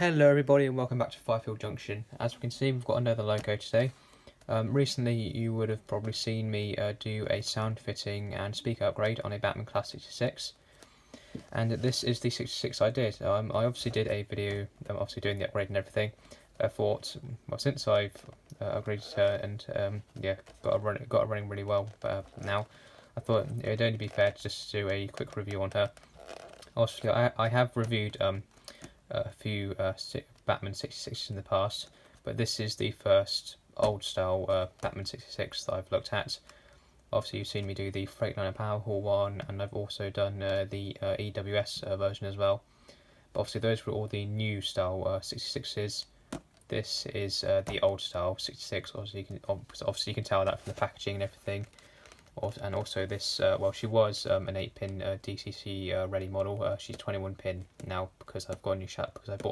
Hello everybody and welcome back to Firefield Junction. As we can see, we've got another loco today. Recently you would have probably seen me do a sound fitting and speaker upgrade on a Bachmann Class 66, and this is the 66 I did. I obviously did a video obviously doing the upgrade and everything. I thought, well, since I've upgraded her and yeah, got it running really well now, I thought it would only be fair to just do a quick review on her. Obviously I have reviewed a few Bachmann 66s in the past, but this is the first old style Bachmann 66 that I've looked at. Obviously you've seen me do the Freightliner Power Haul one, and I've also done the EWS version as well. But obviously those were all the new style 66s. This is the old style 66. Obviously you can tell that from the packaging and everything. And also this, well, she was an 8-pin DCC ready model. She's 21 pin now because I bought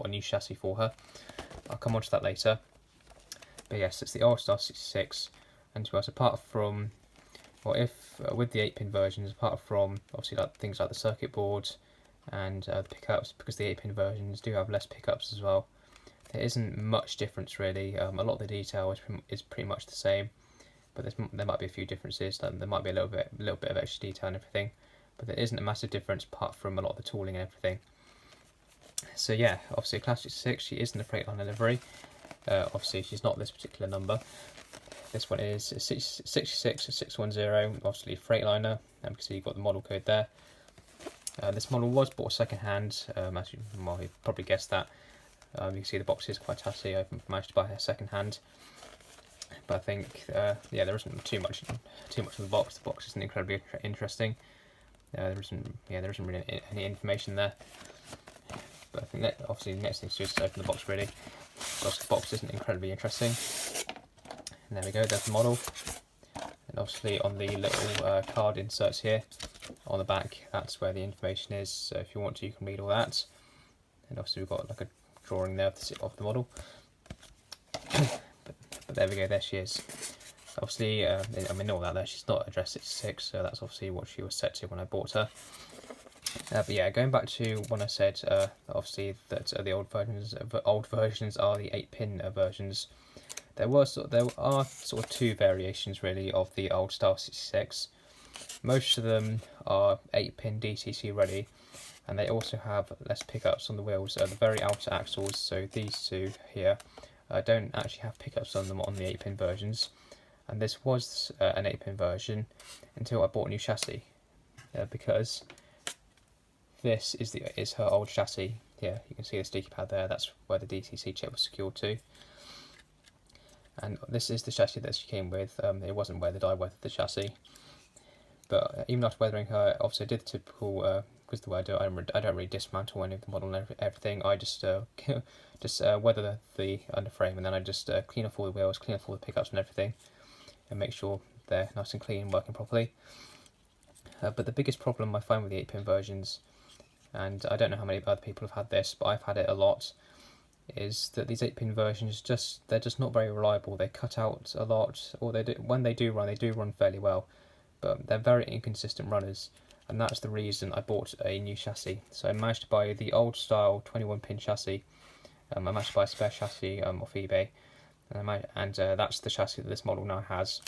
a new chassis for her. I'll come on to that later. But yes, it's the old style 66, and to us, apart from, well, if with the 8-pin versions, apart from obviously like things like the circuit boards and the pickups, because the 8-pin versions do have less pickups as well, there isn't much difference really. A lot of the detail is pretty much the same. But there might be a few differences. There might be a little bit of extra detail and everything, but there isn't a massive difference apart from a lot of the tooling and everything. So yeah, obviously a Class 66, she is in the Freightliner livery. Obviously she's not this particular number. This one is 66610, obviously Freightliner, because you've got the model code there. This model was bought second hand, as you probably guessed that. You can see the box is quite tatty. I've managed to buy her second hand. But I think, yeah, there isn't too much of the box. The box isn't incredibly interesting. There isn't really any information there. But I think that obviously the next thing to do is to open the box really, because the box isn't incredibly interesting. And there we go. There's the model. And obviously on the little card inserts here on the back, that's where the information is. So if you want to, you can read all that. And obviously we've got like a drawing there of the model. But there we go, there she is. Obviously, I mean, all that there, she's not addressed 66, so that's obviously what she was set to when I bought her. But yeah, going back to when I said, obviously, that the old versions are the 8-pin versions. There are sort of two variations really of the old style 66. Most of them are 8-pin DCC ready, and they also have less pickups on the wheels. The very outer axles, so these two here, don't actually have pickups on them on the 8-pin versions, and this was an 8-pin version until I bought a new chassis, because this is her old chassis. Yeah, you can see the sticky pad there. That's where the DCC chip was secured to, and this is the chassis that she came with. It wasn't weathered. I weathered the chassis, but even after weathering her, obviously I did the typical. Because the way I do it, I don't really dismantle any of the model and everything. I just weather the underframe, and then I just clean off all the wheels, clean off all the pickups and everything, and make sure they're nice and clean and working properly. But the biggest problem I find with the 8-pin versions, and I don't know how many other people have had this, but I've had it a lot, is that these 8-pin versions they're just not very reliable. They cut out a lot, or when they do run fairly well, but they're very inconsistent runners. And that's the reason I bought a new chassis. So I managed to buy the old style 21-pin chassis. I managed to buy a spare chassis off eBay, and that's the chassis that this model now has.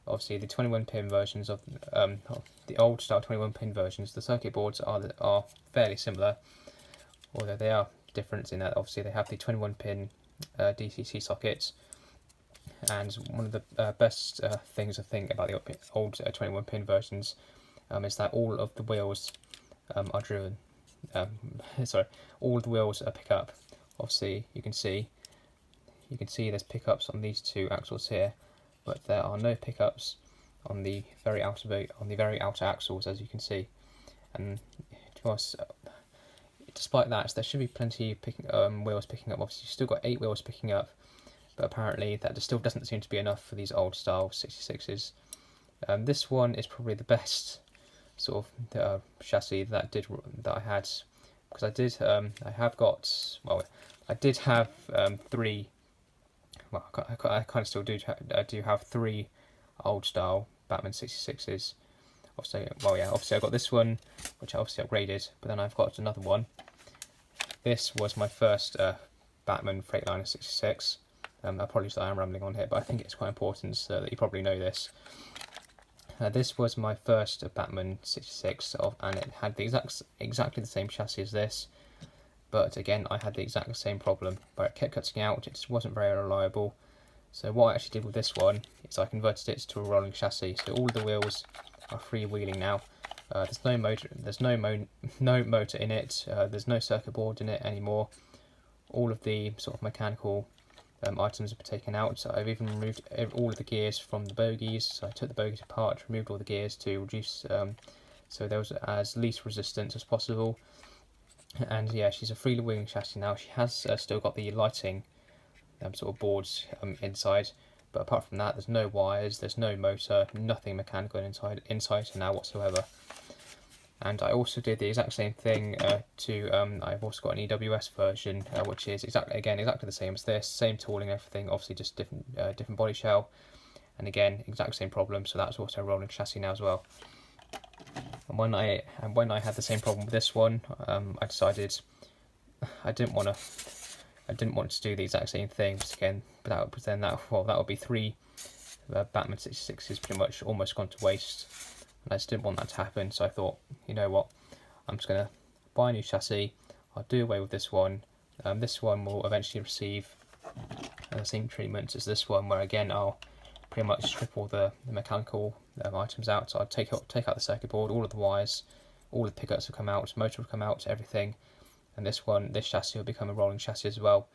Obviously, the 21-pin versions of the old style 21-pin versions, the circuit boards are fairly similar, although they are different in that obviously they have the 21-pin DCC sockets. And one of the best things I think about the old 21-pin versions is that all of the wheels are driven. All of the wheels are pick up. Obviously, you can see there's pickups on these two axles here, but there are no pickups on the very outer axles, as you can see. And to us, despite that, there should be plenty of wheels picking up. Obviously, you've still got 8 wheels picking up, but apparently that still doesn't seem to be enough for these old style 66s. This one is probably the best sort of chassis that I had, because I did have 3. Well, I kind of still do have 3 old style Bachmann 66s. Obviously I got this one, which I obviously upgraded, but then I've got another one. This was my first Bachmann Freightliner 66. Apologies that I am rambling on here, but I think it's quite important so that you probably know this. This was my first Bachmann 66, and it had the exactly the same chassis as this, but again I had the exact same problem where it kept cutting out. It just wasn't very reliable. So what I actually did with this one is I converted it to a rolling chassis. So all the wheels are freewheeling now. There's no motor. There's no motor in it. There's no circuit board in it anymore. All of the sort of mechanical items have been taken out. So I've even removed all of the gears from the bogies. So I took the bogies apart, removed all the gears to reduce, so there was as least resistance as possible. And yeah, she's a freewheeling chassis now. She has still got the lighting sort of boards inside, but apart from that, there's no wires, there's no motor, nothing mechanical inside her now whatsoever. And I also did the exact same thing I've also got an EWS version, which is exactly the same as this, same tooling, everything, obviously just different body shell, and again exact same problem. So that's also a rolling chassis now as well. And when I had the same problem with this one, I decided I didn't want to do the exact same thing again, but that would be 3 Bachmann 66s pretty much almost gone to waste. And I just didn't want that to happen, so I thought, you know what, I'm just going to buy a new chassis, I'll do away with this one. This one will eventually receive the same treatment as this one, where again I'll pretty much strip all the mechanical items out. So I'll take out the circuit board, all of the wires, all the pickups will come out, motor will come out, everything. And this chassis will become a rolling chassis as well.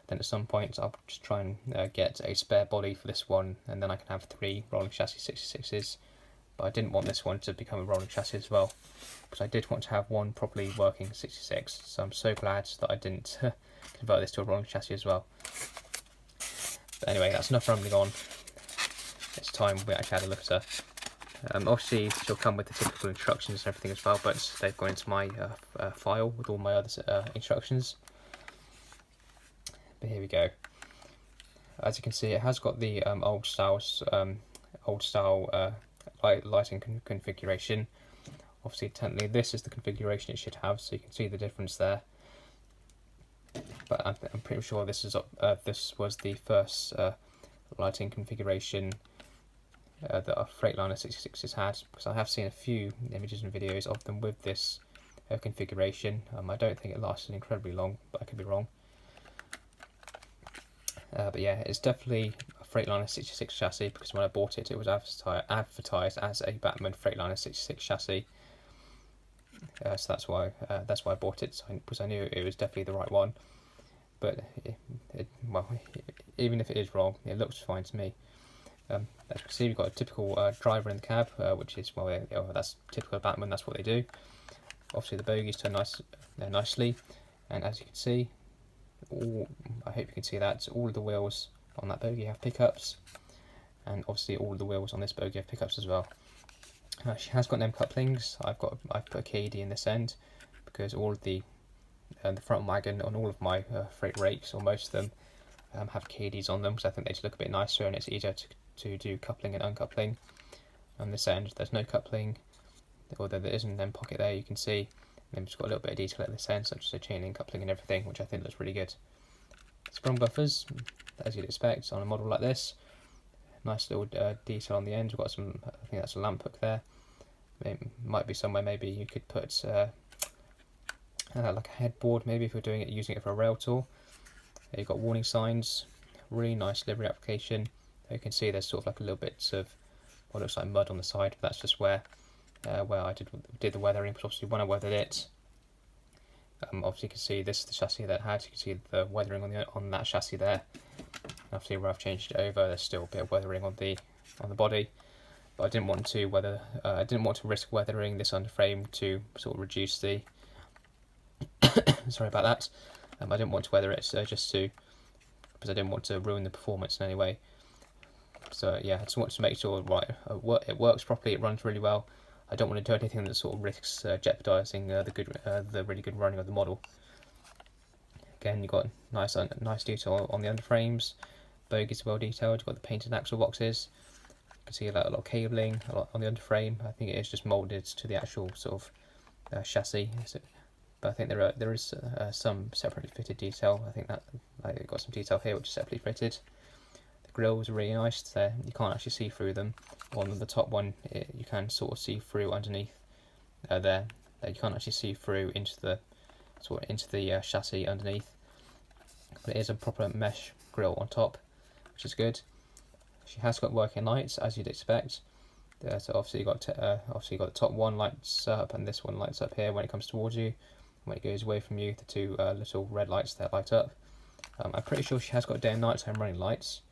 Then at some point I'll just try and get a spare body for this one, and then I can have 3 rolling chassis 66s. But I didn't want this one to become a rolling chassis as well, because I did want to have one properly working 66. So I'm so glad that I didn't convert this to a rolling chassis as well. But anyway, that's enough rambling on. It's time we actually had a look at her. Obviously she'll come with the typical instructions and everything as well, but they've gone into my file with all my other instructions. But here we go. As you can see, it has got the old style lighting configuration. Obviously technically this is the configuration it should have, so you can see the difference there. But I'm pretty sure this was the first lighting configuration that our Freightliner 66s had, because I have seen a few images and videos of them with this configuration. I don't think it lasted incredibly long, but I could be wrong. But yeah, it's definitely a Freightliner 66 chassis, because when I bought it, it was advertised as a Bachmann Freightliner 66 chassis. So that's why I bought it, because I knew it was definitely the right one. But well, even if it is wrong, it looks fine to me. As you can see, we've got a typical driver in the cab, which is, well, that's typical Bachmann, that's what they do. Obviously the bogies turn nicely, and as you can see, I hope you can see that, all of the wheels on that bogie have pickups, and obviously all of the wheels on this bogie have pickups as well. She has got them couplings. I've put a KD in this end, because all of the front wagon on all of my freight rakes, or most of them, have KDs on them, because I think they just look a bit nicer and it's easier to do coupling and uncoupling. On this end there's no coupling, although there isn't an end pocket there, you can see. And it's got a little bit of detail at this end, such as a chain link coupling and everything, which I think looks really good. Sprung buffers, as you'd expect on a model like this. Nice little detail on the end. We've got some, I think that's a lamp hook there. It might be somewhere maybe you could put like a headboard, maybe if you're using it for a rail tool. You've got warning signs, really nice livery application. You can see there's sort of like a little bit of what looks like mud on the side, but that's just where I did the weathering. But obviously when I weathered it, obviously you can see this is the chassis that it had. You can see the weathering on that chassis there. And obviously where I've changed it over, there's still a bit of weathering on the body. But I didn't want to risk weathering this underframe to sort of reduce the sorry about that. I didn't want to weather it because I didn't want to ruin the performance in any way. So yeah, I just want to make sure it works properly, it runs really well. I don't want to do anything that sort of risks jeopardising the really good running of the model. Again, you've got nice detail on the underframes. Bogies well detailed. You've got the painted axle boxes. You can see a lot of cabling on the underframe. I think it is just moulded to the actual sort of chassis. but I think there is some separately fitted detail. I think that I've got some detail here which is separately fitted. The grills are really nice. You can't actually see through them. On the top one, you can sort of see through underneath there. You can't actually see through into the chassis underneath. But it is a proper mesh grill on top, which is good. She has got working lights as you'd expect. So obviously you got the top one lights up, and this one lights up here when it comes towards you. When it goes away from you, the two little red lights that light up. I'm pretty sure she has got day and night time running lights.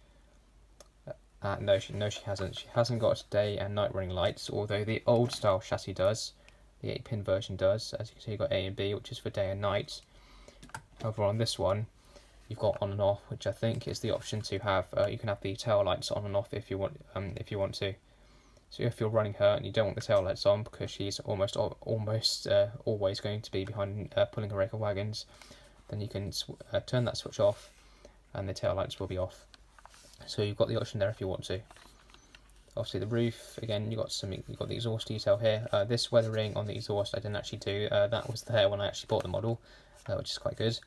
No, she hasn't. She hasn't got day and night running lights, although the old style chassis does. The 8-pin version does. As you can see, you've got A and B, which is for day and night. However, on this one, you've got on and off, which I think is the option to have. You can have the tail lights on and off if you want. To. So if you're running her and you don't want the tail lights on because she's almost always going to be behind pulling a rake of wagons, then you can turn that switch off, and the tail lights will be off. So you've got the option there if you want to. Obviously the roof, again, you've got the exhaust detail here. This weathering on the exhaust I didn't actually do. That was there when I actually bought the model, which is quite good.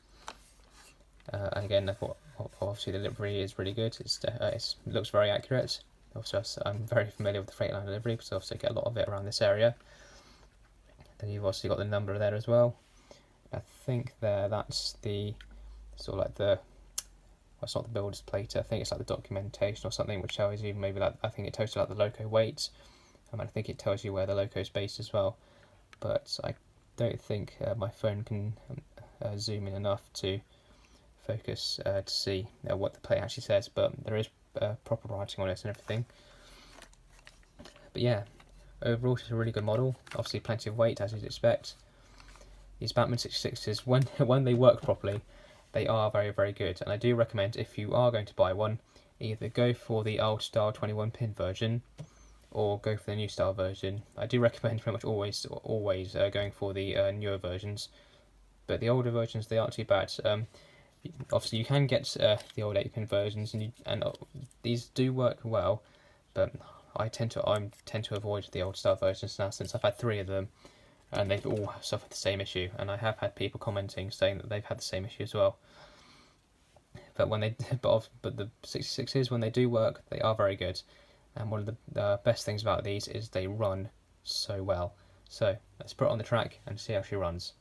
And again, I thought obviously the livery is really good. It looks very accurate. Also, I'm very familiar with the Freightliner livery because I also get a lot of it around this area. Then you've also got the number there as well. I think that's the sort of like the. Well, it's not the builder's plate. I think it's like the documentation or something, which tells you maybe like I think it tells you like the loco weight. I think it tells you where the loco is based as well. But I don't think my phone can zoom in enough to focus to see what the plate actually says. But there is proper writing on it and everything. But yeah, overall it's a really good model. Obviously plenty of weight as you'd expect. These Bachmann 66s, when they work properly, they are very, very good. And I do recommend, if you are going to buy one, either go for the old style 21-pin version or go for the new style version. I do recommend pretty much always going for the newer versions, but the older versions, they aren't too bad. Obviously you can get the old 8-pin versions, and these do work well, but I tend to avoid the old style versions now, since I've had 3 of them and they've all suffered the same issue, and I have had people commenting saying that they've had the same issue as well. But the 66s, when they do work, they are very good, and one of the best things about these is they run so well. So let's put her on the track and see how she runs.